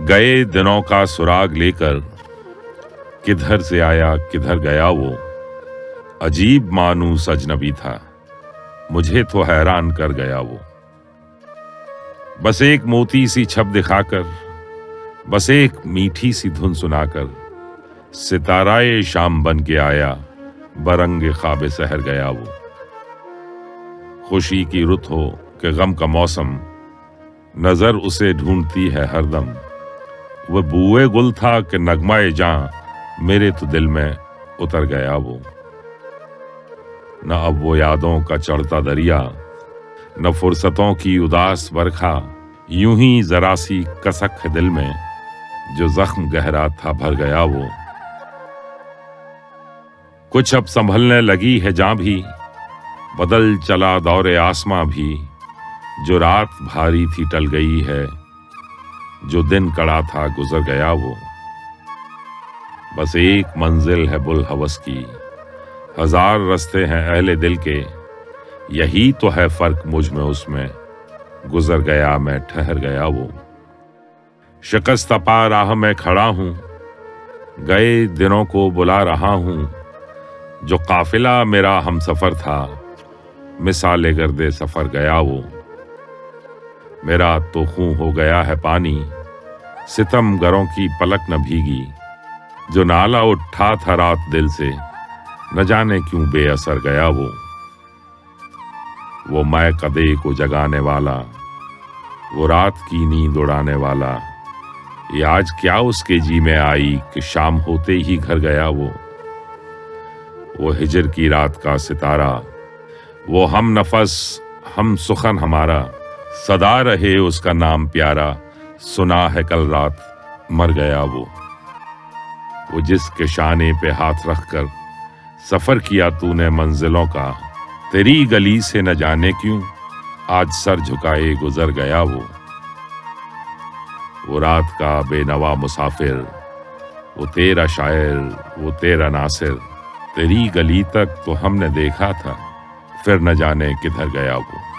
गए दिनों का सुराग लेकर किधर से आया किधर गया वो, अजीब मानूस अजनबी था, मुझे तो हैरान कर गया वो। बस एक मोती सी छप दिखाकर, बस एक मीठी सी धुन सुनाकर, सिताराए शाम बन के आया, बरंगे ख्वाब सहर गया वो। खुशी की रुत हो कि गम का मौसम, नजर उसे ढूंढती है हरदम। वह बूए गुल था कि नगमाए जां, मेरे तो दिल में उतर गया वो। न अब वो यादों का चढ़ता दरिया, न फुर्सतों की उदास बरखा, यूं ही जरा सी कसक है दिल में, जो जख्म गहरा था भर गया वो। कुछ अब संभलने लगी है जां भी, बदल चला दौरे आसमां भी, जो रात भारी थी टल गई है, जो दिन कड़ा था गुजर गया वो। बस एक मंजिल है बुल हवस की, हजार रास्ते हैं अहले दिल के, यही तो है फर्क मुझ में उसमें, गुजर गया मैं ठहर गया वो। शिकस्त पा राह में खड़ा हूं, गए दिनों को बुला रहा हूं, जो काफिला मेरा हमसफर था, मिसाले गर्दे सफर गया वो। मेरा तो खून हो गया है पानी, सितम गरों की पलक न भीगी, जो नाला उठा था रात दिल से, न जाने क्यों बेअसर गया वो। वो मैं कदे को जगाने वाला, वो रात की नींद उड़ाने वाला, ये आज क्या उसके जी में आई कि शाम होते ही घर गया वो। वो हिजर की रात का सितारा, वो हम नफस हम सुखन हमारा, सदा रहे उसका नाम प्यारा, सुना है कल रात मर गया वो। वो जिसके शाने पे हाथ रखकर सफर किया तूने मंजिलों का, तेरी गली से न जाने क्यों आज सर झुकाए गुजर गया वो। वो रात का बेनवा मुसाफिर, वो तेरा शायर, वो तेरा नासिर, तेरी गली तक तो हमने देखा था, फिर न जाने किधर गया वो।